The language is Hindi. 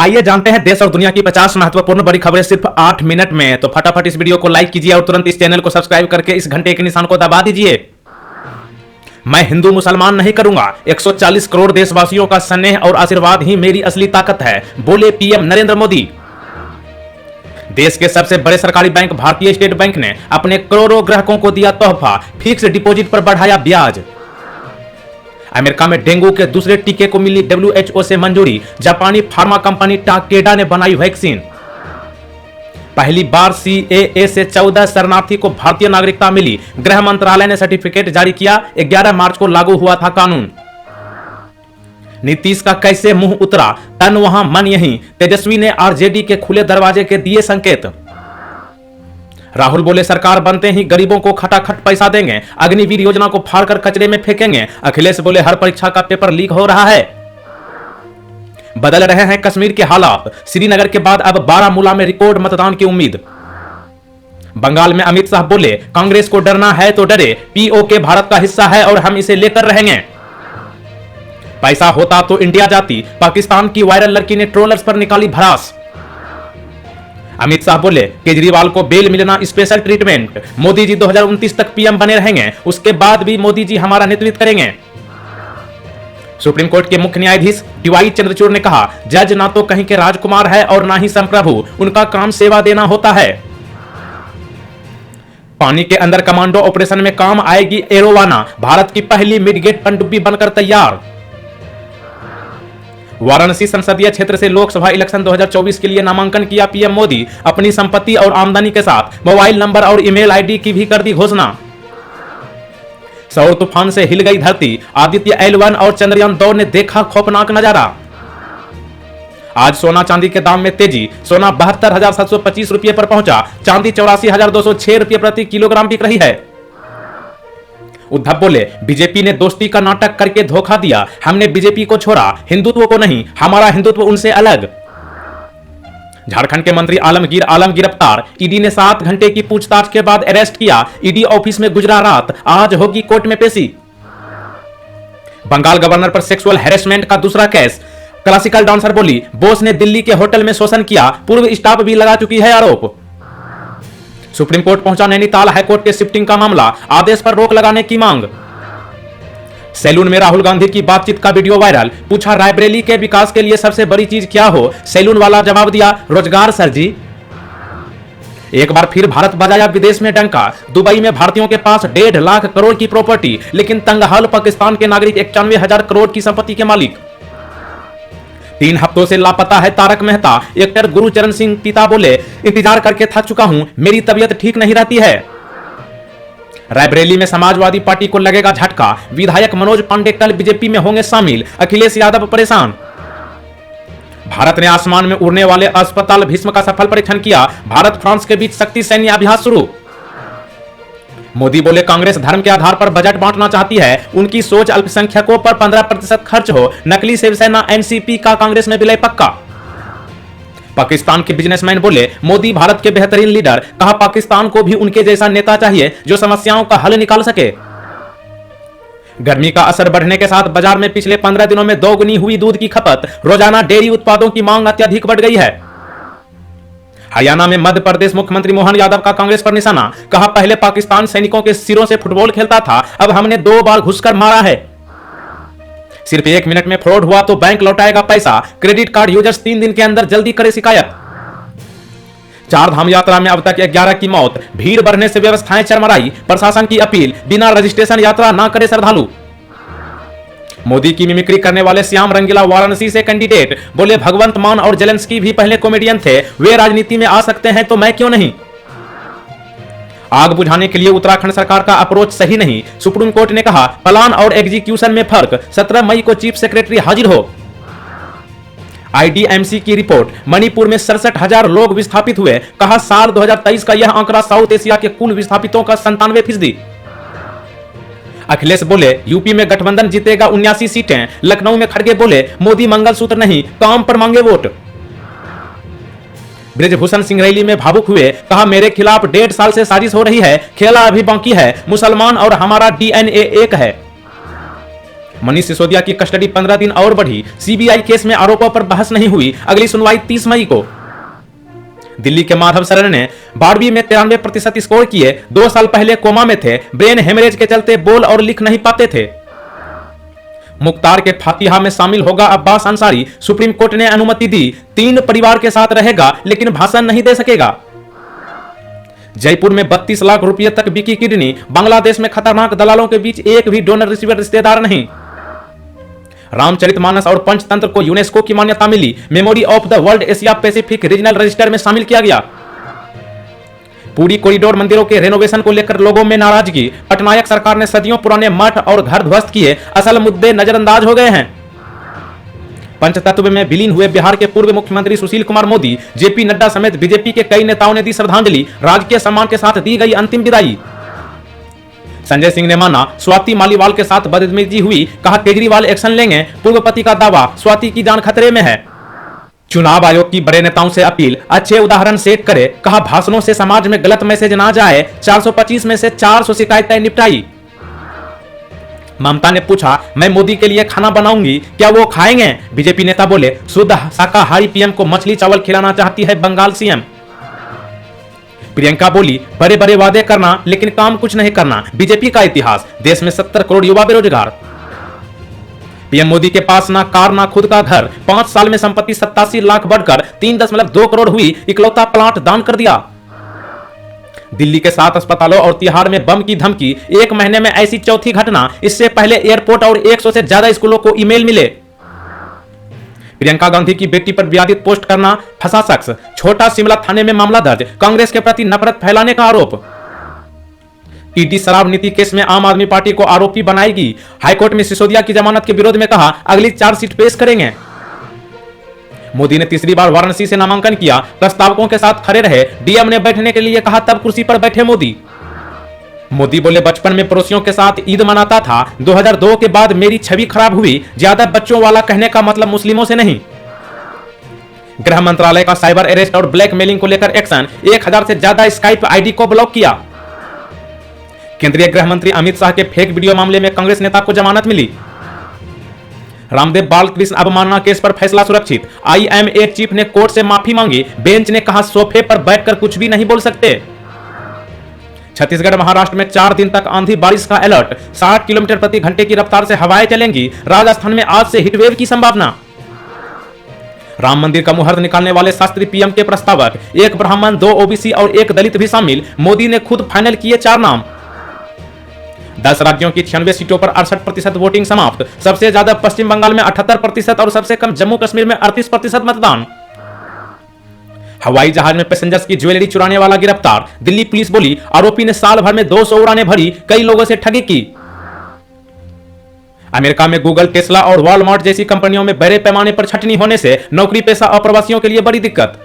आइए जानते हैं देश और दुनिया की 50 महत्वपूर्ण बड़ी खबरें सिर्फ 8 मिनट में। तो फटाफट इस वीडियो को लाइक कीजिए और तुरंत इस चैनल को सब्सक्राइब करके इस घंटे के निशान को दबा दीजिए। मैं हिंदू मुसलमान नहीं करूंगा, 140 करोड़ देशवासियों का स्नेह और आशीर्वाद ही मेरी असली ताकत है, बोले पीएम नरेंद्र मोदी। देश के सबसे बड़े सरकारी बैंक भारतीय स्टेट बैंक ने अपने करोड़ों ग्राहकों को दिया तोहफा, फिक्स्ड डिपॉजिट पर बढ़ाया ब्याज। अमेरिका में डेंगू के दूसरे टीके को मिली WHO से मंजूरी, जापानी फार्मा कंपनी टाकेडा ने बनाई वैक्सीन। पहली बार CAA से 14 शरणार्थी को भारतीय नागरिकता मिली, गृह मंत्रालय ने सर्टिफिकेट जारी किया। 11 मार्च को लागू हुआ था कानून। नीतीश का कैसे मुंह उतरा, तन वहां मन यहीं, तेजस्वी ने RJD के खुले दरवाजे के दिए संकेत। राहुल बोले सरकार बनते ही गरीबों को खटाखट पैसा देंगे, अग्निवीर योजना को फाड़कर कचरे में फेंकेंगे। अखिलेश बोले हर परीक्षा का पेपर लीक हो रहा है। बदल रहे हैं कश्मीर के हालात, श्रीनगर के बाद अब बारामूला में रिकॉर्ड मतदान की उम्मीद। बंगाल में अमित शाह बोले कांग्रेस को डरना है तो डरे, POK भारत का हिस्सा है और हम इसे लेकर रहेंगे। पैसा होता तो इंडिया जाती, पाकिस्तान की वायरल लड़की ने ट्रोलर्स पर निकाली भड़ास। अमित शाह बोले केजरीवाल को बेल मिलना स्पेशल ट्रीटमेंट, मोदी जी 2029 तक PM बने रहेंगे, उसके बाद भी मोदी जी हमारा नेतृत्व करेंगे। सुप्रीम कोर्ट के मुख्य न्यायाधीश DY चंद्रचूड़ ने कहा जज ना तो कहीं के राजकुमार है और ना ही संप्रभु, उनका काम सेवा देना होता है। पानी के अंदर कमांडो ऑपरेशन में काम आएगी एरोवाना, भारत की पहली मिडगेट पनडुब्बी बनकर तैयार। वाराणसी संसदीय क्षेत्र से लोकसभा इलेक्शन 2024 के लिए नामांकन किया PM मोदी, अपनी संपत्ति और आमदनी के साथ मोबाइल नंबर और ईमेल ID की भी कर दी घोषणा। सौर तूफान से हिल गई धरती, आदित्य L1 और चंद्रयान 2 ने देखा खौफनाक नजारा। आज सोना चांदी के दाम में तेजी, सोना 72,725 रुपये पर पहुंचा, चांदी 84,206 रुपये प्रति किलोग्राम बिक रही है। उद्धव बोले बीजेपी ने दोस्ती का नाटक करके धोखा दिया, हमने बीजेपी को छोड़ा, हिंदुत्व को नहीं, हमारा हिंदुत्व उनसे अलग। झारखंड के मंत्री आलमगीर आलम गिरफ्तार, ED ने 7 घंटे की पूछताछ के बाद अरेस्ट किया, ED ऑफिस में गुजरा रात, आज होगी कोर्ट में पेशी। बंगाल गवर्नर पर सेक्सुअल हैरेसमेंट का दूसरा केस, क्लासिकल डांसर बोली बॉस ने दिल्ली के होटल में शोषण किया, पूर्व स्टाफ भी लगा चुकी है आरोप। सुप्रीम कोर्ट पहुंचा नैनीताल हाईकोर्ट के शिफ्टिंग का मामला, आदेश पर रोक लगाने की मांग। सैलून में राहुल गांधी की बातचीत का वीडियो वायरल, पूछा रायबरेली के विकास के लिए सबसे बड़ी चीज क्या हो, सैलून वाला जवाब दिया रोजगार सर जी। एक बार फिर भारत बजाया विदेश में डंका, दुबई में भारतीयों के पास 1.5 लाख करोड़ की प्रॉपर्टी, लेकिन तंगहाल पाकिस्तान के नागरिक 91,000 करोड़ की संपत्ति के मालिक। 3 हफ्तों से लापता है तारक मेहता, एक्टर गुरुचरण सिंह पिता बोले इंतजार करके थक चुका हूं, मेरी तबीयत ठीक नहीं रहती है। रायबरेली में समाजवादी पार्टी को लगेगा झटका, विधायक मनोज पांडे कल बीजेपी में होंगे शामिल, अखिलेश यादव परेशान। भारत ने आसमान में उड़ने वाले अस्पताल भीष्म का सफल परीक्षण किया, भारत फ्रांस के बीच शक्ति सैन्य अभ्यास शुरू। मोदी बोले कांग्रेस धर्म के आधार पर बजट बांटना चाहती है, उनकी सोच अल्पसंख्यकों पर 15% खर्च हो, नकली शिवसेना NCP का कांग्रेस में विलय पक्का। पाकिस्तान के बिजनेसमैन बोले मोदी भारत के बेहतरीन लीडर, कहा पाकिस्तान को भी उनके जैसा नेता चाहिए जो समस्याओं का हल निकाल सके। गर्मी का असर बढ़ने के साथ बाजार में पिछले 15 दिनों में दोगुनी हुई दूध की खपत, रोजाना डेयरी उत्पादों की मांग अत्यधिक बढ़ गई है। हरियाणा में मध्य प्रदेश मुख्यमंत्री मोहन यादव का कांग्रेस पर निशाना, कहा पहले पाकिस्तान सैनिकों के सिरों से फुटबॉल खेलता था, अब हमने 2 बार घुसकर मारा है। सिर्फ 1 मिनट में फ्रॉड हुआ तो बैंक लौटाएगा पैसा, क्रेडिट कार्ड यूजर्स 3 दिन के अंदर जल्दी करे शिकायत। 4 धाम यात्रा में अब तक 11 की मौत, भीड़ बढ़ने से व्यवस्थाएं चरमराई, प्रशासन की अपील बिना रजिस्ट्रेशन यात्रा ना करे श्रद्धालु। मोदी की मिमिक्री करने वाले श्याम रंगीला वाराणसी से कैंडिडेट, बोले भगवंत मान और जेलेंस्की भी पहले कॉमेडियन थे, वे राजनीति में आ सकते हैं तो मैं क्यों नहीं। आग बुझाने के लिए उत्तराखंड सरकार का अप्रोच सही नहीं, सुप्रीम कोर्ट ने कहा प्लान और एग्जीक्यूशन में फर्क, 17 मई को चीफ सेक्रेटरी हाजिर हो। IDMC की रिपोर्ट, मणिपुर में 67,000 लोग विस्थापित हुए, कहा साल 2023 का यह आंकड़ा साउथ एशिया के कुल विस्थापितों का 97%। अखिलेश बोले यूपी में गठबंधन जीतेगा 79 सीटें, लखनऊ में खड़गे बोले मोदी मंगलसूत्र नहीं काम पर मांगे वोट। ब्रिजभूषण सिंह रैली में भावुक हुए, कहा मेरे खिलाफ 1.5 साल से साजिश हो रही है, खेला अभी बाकी है, मुसलमान और हमारा DNA एक है। मनीष सिसोदिया की कस्टडी 15 दिन और बढ़ी। सीबीआई केस में आरोपों पर बहस नहीं हुई, अगली सुनवाई 30 मई को। दिल्ली के माधव शरण ने 12वीं में 93% स्कोर किए। 2 साल पहले कोमा में थे, ब्रेन हेमरेज के चलते बोल और लिख नहीं पाते थे। मुख्तार के फातिहा में शामिल होगा अब्बास अंसारी, सुप्रीम कोर्ट ने अनुमति दी। 3 परिवार के साथ रहेगा लेकिन भाषण नहीं दे सकेगा। जयपुर में 32 लाख रुपए तक बिकी किडनी। बांग्लादेश में खतरनाक दलालों के बीच एक भी डोनर रिसीवर रिश्तेदार नहीं। रामचरितमानस और पंचतंत्र को यूनेस्को की मान्यता मिली। Memory of the world Asia Pacific regional register में शामिल किया गया। पूरी कॉरिडोर मंदिरों के रेनोवेशन को लेकर लोगों में नाराजगी। पटनायक सरकार ने सदियों पुराने मठ और घर ध्वस्त किए, असल मुद्दे नजरअंदाज हो गए हैं। पंचतत्व में विलीन हुए बिहार के पूर्व मुख्यमंत्री सुशील कुमार मोदी, जेपी नड्डा समेत बीजेपी के कई नेताओं ने दी श्रद्धांजलि। राजकीय सम्मान के साथ दी गई अंतिम विदाई। संजय सिंह ने माना स्वाति मालीवाल के साथ बदतमीजी हुई, कहा केजरीवाल एक्शन लेंगे। पूर्व पति का दावा, स्वाति की जान खतरे में है। चुनाव आयोग की बड़े नेताओं से अपील, अच्छे उदाहरण सेट करे। कहा भाषणों से समाज में गलत मैसेज ना जाए। 425 में से 400 शिकायतें निपटाई। ममता ने पूछा, मैं मोदी के लिए खाना बनाऊंगी, क्या वो खाएंगे? बीजेपी नेता बोले, शुद्ध शाकाहारी पीएम को मछली चावल खिलाना चाहती है बंगाल सीएम। प्रियंका बोली, बड़े बड़े वादे करना लेकिन काम कुछ नहीं करना। बीजेपी का इतिहास, देश में 70 करोड़ युवा बेरोजगार। पीएम मोदी के पास ना कार ना खुद का घर। 5 साल में संपत्ति 87 लाख बढ़कर 3.2 करोड़ हुई। इकलौता प्लांट दान कर दिया। दिल्ली के 7 अस्पतालों और तिहाड़ में बम की धमकी। 1 महीने में ऐसी चौथी घटना। इससे पहले एयरपोर्ट और 100 से ज्यादा स्कूलों को ईमेल मिले। प्रियंका गांधी की बेटी पर विवादित पोस्ट करना, फंसा शख्स। छोटा शिमला थाने में मामला दर्ज। कांग्रेस के प्रति नफरत फैलाने का आरोप। ईडी शराब नीति केस में आम आदमी पार्टी को आरोपी बनाएगी। हाईकोर्ट में सिसोदिया की जमानत के विरोध में कहा, अगली चार्जशीट पेश करेंगे। मोदी ने तीसरी बार वाराणसी से नामांकन किया। प्रस्तावकों के साथ खड़े रहे। डीएम ने बैठने के लिए कहा, तब कुर्सी पर बैठे मोदी। मोदी बोले, बचपन में पड़ोसियों के साथ ईद मनाता था। 2002 के बाद मेरी छवि खराब हुई। ज्यादा बच्चों वाला कहने का मतलब मुस्लिमों से नहीं। गृह मंत्रालय का साइबर अरेस्ट और ब्लैकमेलिंग को लेकर एक्शन। 1000 से ज्यादा स्काइप आईडी को ब्लॉक किया। केंद्रीय गृह मंत्री अमित शाह के फेक वीडियो मामले में कांग्रेस नेता को जमानत मिली। रामदेव बालकृष्ण अवमानना केस पर फैसला सुरक्षित। आईएमए चीफ ने कोर्ट से माफी मांगी। बेंच ने कहा, सोफे पर बैठकर कुछ भी नहीं बोल सकते। छत्तीसगढ़ महाराष्ट्र में 4 दिन तक आंधी बारिश का अलर्ट। 60 किलोमीटर प्रति घंटे की रफ्तार से हवाएं चलेंगी। राजस्थान में आज से हीटवेव की संभावना। राम मंदिर का मुहूर्त निकालने वाले शास्त्री पीएम के प्रस्तावक। 1 ब्राह्मण, 2 ओबीसी और 1 दलित भी शामिल। मोदी ने खुद फाइनल किए 4 नाम। 10 राज्यों की 96 सीटों पर 68% वोटिंग समाप्त। सबसे ज्यादा पश्चिम बंगाल में 78% और सबसे कम जम्मू कश्मीर में 38% मतदान। हवाई जहाज में पैसेंजर्स की ज्वेलरी चुराने वाला गिरफ्तार। दिल्ली पुलिस बोली, आरोपी ने साल भर में 200 उड़ानें भरी, कई लोगों से ठगी की। अमेरिका में गूगल, टेस्ला और वॉलमार्ट जैसी कंपनियों में बड़े पैमाने पर छटनी होने से नौकरी पेशा अप्रवासियों के लिए बड़ी दिक्कत।